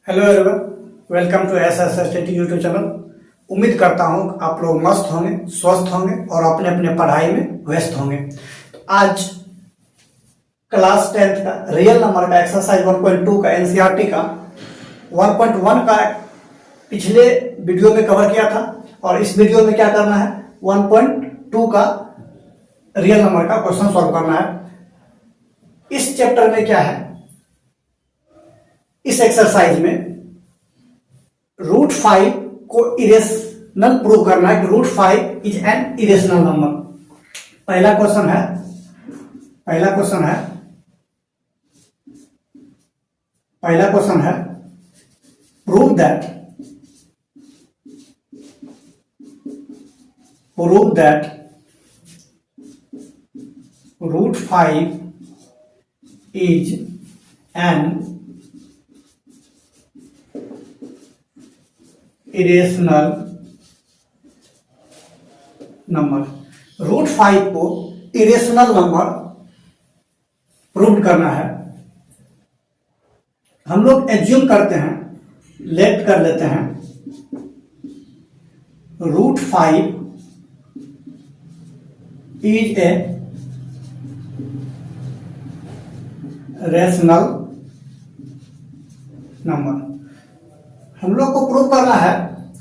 Hello everyone, welcome to S S study YouTube channel. उम्मीद करता हूँ आप लोग मस्त होंगे, स्वस्थ होंगे और अपने अपने पढ़ाई में व्यस्त होंगे। तो आज क्लास 10th का रियल नंबर का एक्सरसाइज 1.2 का एनसीईआरटी का 1.1 का पिछले वीडियो में कवर किया था और इस वीडियो में क्या करना है, 1.2 का रियल नंबर का क्वेश्चन सॉल्व करना है। इस चैप्टर में क्या है, इस एक्सरसाइज में रूट 5 को इरेशनल प्रूव करना है कि root 5 is an irrational number. पहला क्वेश्चन है prove that root 5 is an irrational number. Root 5 को इरेशनल नंबर प्रूव करना है। हम लोग एज्यूम करते हैं, लेट कर लेते हैं root 5 is a rational number. हम लोग को प्रूव करना है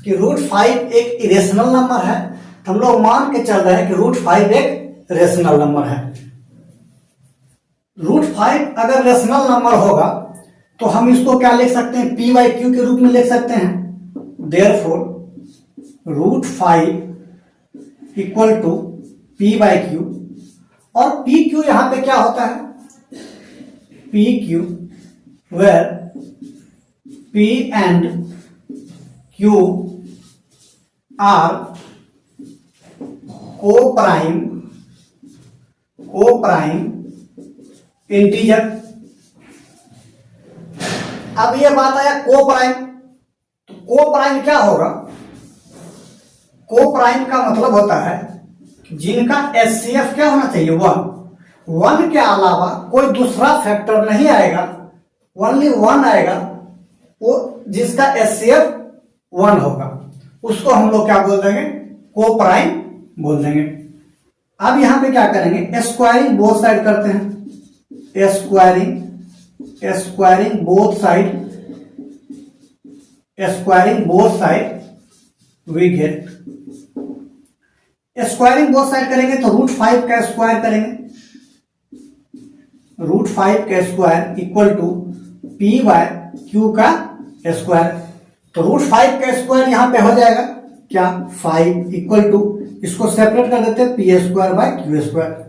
कि रूट 5 एक इरेशनल नंबर है। हम लोग मान के चल रहे हैं कि रूट 5 एक रेशनल नंबर है। रूट 5 अगर रेशनल नंबर होगा तो हम इसको क्या लिख सकते हैं, पी बाई क्यू के रूप में लिख सकते हैं। Therefore root 5 equal to p by q. और पी क्यू यहां पे क्या होता है, p q where p and q are coprime integer. अब ये बात आया को प्राइम, तो को प्राइम क्या होगा, को प्राइम का मतलब होता है जिनका एचसीएफ क्या होना चाहिए, 1 के अलावा कोई दूसरा फैक्टर नहीं आएगा, ओनली 1 आएगा, वो जिसका एचसीएफ 1 होगा उसको हम लोग क्या बोल देंगे, को प्राइम बोल देंगे। अब यहां पे क्या करेंगे, स्क्वायरिंग बोथ साइड करते हैं। Squaring both side we get. Squaring both side करेंगे तो रूट 5 का स्क्वायर करेंगे। रूट 5 का square equal to p by q का स्क्वायर। तो रूट 5 का स्क्वायर यहां पे हो जाएगा क्या, 5 इक्वल टू, इसको सेपरेट कर देते हैं, P square by Q square.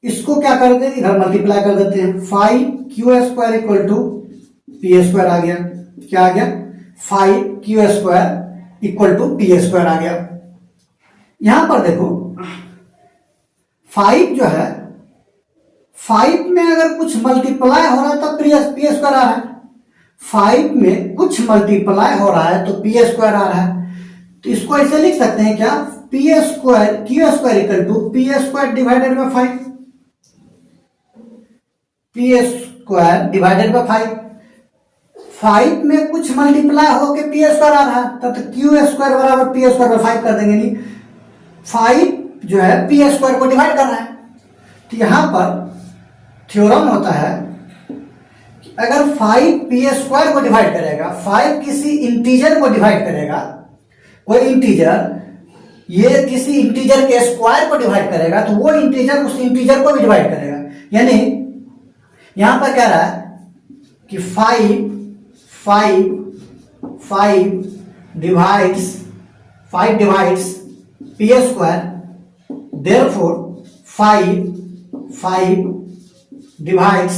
इसको क्या कर देते हैं, इधर मल्टीप्लाई कर देते हैं, 5 Q square equal to P square आ गया। क्या आ गया, 5 Q square equal to P square आ गया। यहां पर देखो 5 जो है, 5 में अगर कुछ मल्टीप्लाई हो रहा है तो पी स्क्वायर आ रहा है। 5 में कुछ मल्टीप्लाई हो रहा है तो पी स्क्वायर आ रहा है। तो इसको ऐसे लिख सकते हैं क्या, p square q square equal to P square divided by 5। P square divided by 5। 5 में कुछ मल्टीप्लाई होके पी स्क्वायर आ रहा है तो क्यू स्क्वायर बराबर पी स्क्वायर बाय 5 कर देंगे। नहीं, 5 जो है पी स्क्वायर को डिवाइड कर रहा है। तो यहां पर थ्योरम होता है कि अगर 5 पी स्क्वायर को डिवाइड करेगा, 5 किसी इंटीजर को डिवाइड करेगा, कोई इंटीजर ये किसी इंटीजर के स्क्वायर को डिवाइड करेगा तो वो इंटीजर उस इंटीजर को भी डिवाइड करेगा। यानी यहां पर कह रहा है कि 5 divides P square, therefore 5 divides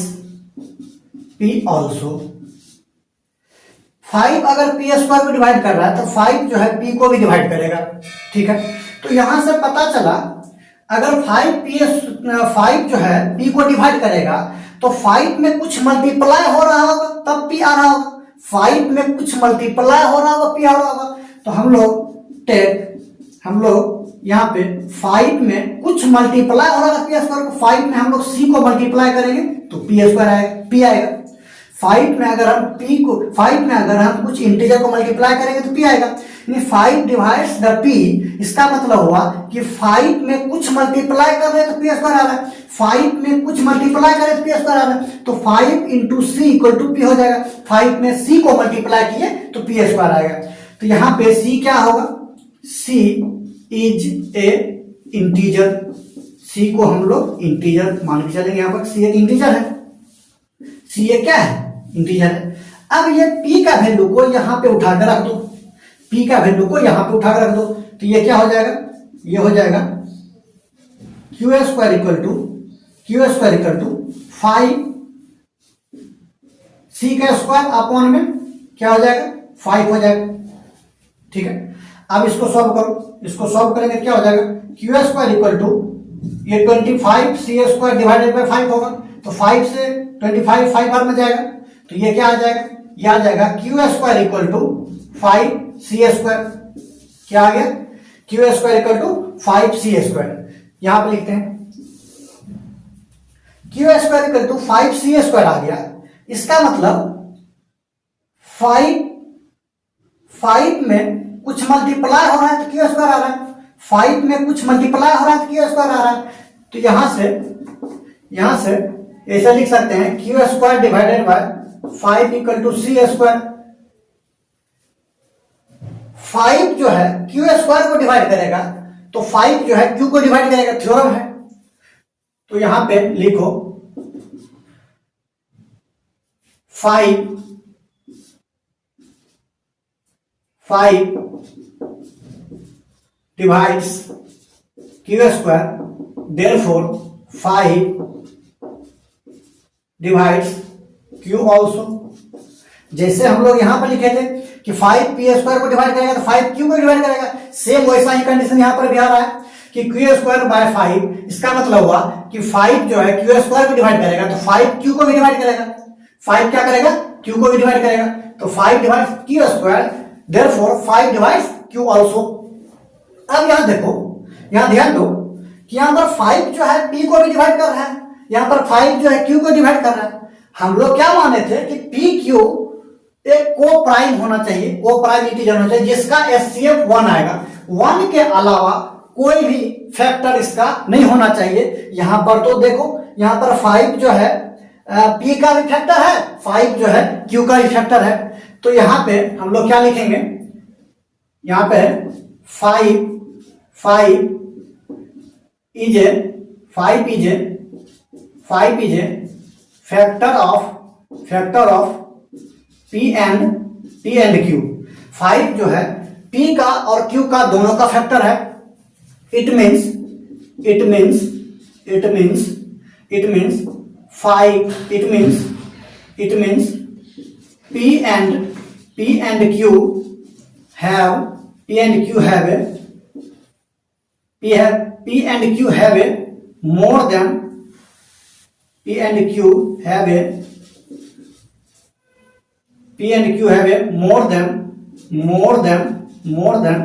P also. 5 अगर पी स्क्वायर को डिवाइड कर रहा है तो 5 जो है पी को भी डिवाइड करेगा। ठीक है, तो यहां से पता चला अगर 5 जो है पी को डिवाइड करेगा तो 5 में कुछ मल्टीप्लाई हो रहा होगा तब पी आ रहा होगा। 5 में कुछ मल्टीप्लाई हो रहा होगा, पी आ रहा होगा। तो हम लोग यहाँ पे 5 में कुछ मल्टीप्लाई हो रहा है पी स्क्वायर को, 5 में हम लोग सी को मल्टीप्लाई करेंगे तो पी स्क्वायर आएगा, पी आएगा। 5 में अगर हम p को 5 में अगर हम कुछ इंटीजर को मल्टीप्लाई करेंगे तो p आएगा, यानी 5 डिवाइड्स द p। इसका मतलब हुआ कि 5 में कुछ मल्टीप्लाई कर रहे हैं तो p स्क्वायर आ रहा है, 5 में कुछ मल्टीप्लाई करें तो p स्क्वायर आ रहा है, तो 5 into c equal to p हो जाएगा। 5 में c को मल्टीप्लाई किए तो p स्क्वायर आएगा। तो यहाँ पे c क्या होगा, c is a integer, c को हम लोग इंटीजर मान के चलेंगे। यहाँ पर c एक इंटीजर है, c ये क्या है, इंटीजर है। अब ये p का वैल्यू को यहाँ पे उठाकर रख दो, p का वैल्यू को यहाँ पे उठाकर रख दो, तो ये क्या हो जाएगा, ये हो जाएगा Q square equal to 5 c का स्क्वायर अपॉन में क्या हो जाएगा, 5 हो जाएगा। ठीक है, अब इसको सॉल्व करो, इसको सॉल्व करेंगे क्या हो जाएगा, क्यू स्क्वायर इक्वल टू ये 25 सी स्क्वायर डिवाइडेड बाय 5 होगा, तो 5 से 25 5 बार में जाएगा, तो ये क्या आ जाएगा, ये आ जाएगा Q square equal to 5 C square. क्या आ गया, Q square equal to 5 C square. यहां पर लिखते हैं Q square equal to 5 C square आ गया। इसका मतलब 5 में कुछ मल्टीप्लाई हो रहा है तो क्यू स्क्वायर आ रहा है, 5 में कुछ मल्टीप्लाई हो रहा है तो क्यू स्क्वायर आ रहा है। तो यहां से ऐसा लिख सकते हैं Q square divided by 5 equal to c square. 5 जो है क्यू स्क्वायर को डिवाइड करेगा तो 5 जो है क्यू को डिवाइड करेगा, थ्योरम है। तो यहां पे लिखो 5 divides Q square, therefore 5 divides Q also. जैसे हम लोग यहां पर लिखे थे कि 5 पी स्क्वायर को डिवाइड करेगा तो 5 क्यू को डिवाइड करेगा, सेम वैसा ही कंडीशन यहां पर भी आ रहा है कि क्यू स्क्वायर बाय 5। इसका मतलब हुआ कि 5 जो है क्यू स्क्वायर को डिवाइड करेगा तो 5 क्यू को भी डिवाइड करेगा, 5 क्या करेगा, क्यू को भी डिवाइड करेगा, तो 5 divides Q square, therefore 5 divides Q also. अब यहां देखो, यहां ध्यान दो कि यहां पर 5 जो है p को भी डिवाइड कर रहा है, यहां पर 5 जो है q को डिवाइड कर रहा है। हम लोग क्या माने थे कि p q एक को प्राइम होना चाहिए, को प्राइम इंटीजर होना चाहिए जिसका एचसीएफ 1 आएगा, 1 के अलावा कोई भी फैक्टर इसका नहीं होना चाहिए। यहां पर तो देखो, यहां पर 5 जो है p का भी फैक्टर है, 5 जो है q का भी फैक्टर है। तो यहां पे हम लोग क्या लिखेंगे, यहां पे 5 is A factor of p and q। 5 जो है p का और q का दोनों का फैक्टर है। It means 5 p and q have a more than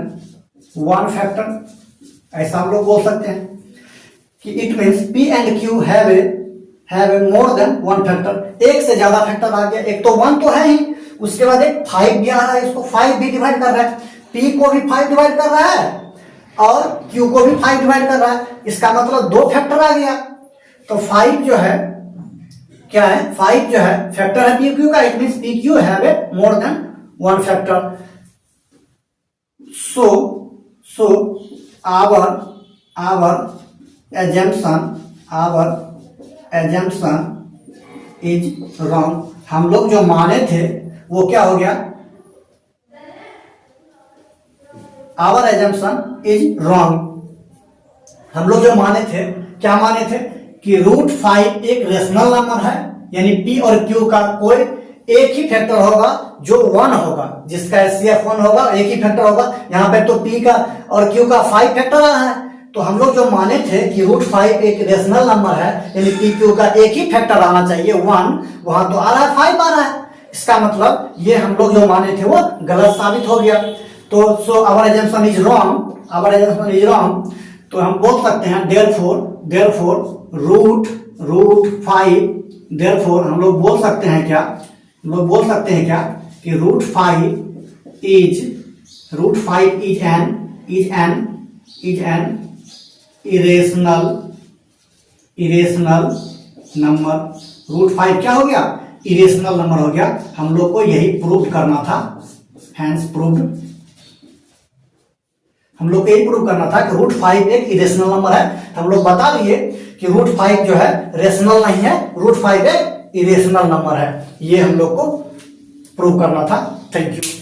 one factor। ऐसा हम लोग बोल सकते हैं कि it means p and q have a more than one factor, एक से ज्यादा फैक्टर आ गया। एक तो 1 तो है ही, उसके बाद एक 5 भी आ रहा है, इसको 5 भी डिवाइड कर रहा है, p को भी 5 डिवाइड कर रहा है और q को भी 5 डिवाइड कर रहा है। इसका मतलब 2 फैक्टर आ गया। तो 5 जो है क्या है, 5 जो है फैक्टर है p q का, it means p q have a more than one factor. So our assumption is wrong। हम लोग जो माने थे वो क्या हो गया, our assumption is wrong। हम लोग जो माने थे, क्या माने थे कि √5 एक रेशनल नंबर है, यानी p और q का कोई एक ही फैक्टर होगा जो 1 होगा, जिसका एचसीएफ 1 होगा, एक ही फैक्टर होगा। यहाँ पे तो p का और q का 5 फैक्टर आ रहा है। तो हम लोग जो माने थे कि √5 एक रेशनल नंबर है, यानी p q का एक ही फैक्टर आना चाहिए 1, वहां तो आ रहा है 5 आ रहा है। इसका मतलब ये हम लोग जो माने थे वो गलत साबित हो गया। तो आवर assumption इज रॉन्ग। तो हम बोल सकते हैं देयरफॉर √5, देयरफॉर हम लोग बोल सकते हैं क्या हम लोग बोल सकते हैं क्या कि √5 इज एन इरेशनल नंबर। √5 क्या हो गया? इरेशनल नंबर हो गया। हम लोग को यही प्रूव करना था, हैंस प्रूव्ड। हम लोग को यही प्रूव करना था कि √5 एक इरेशनल नंबर है। हम लोग बता दिए कि √5 जो है रेशनल नहीं है, √5 एक इरेशनल नंबर है। ये हम लोग को प्रूव करना था। Thank you.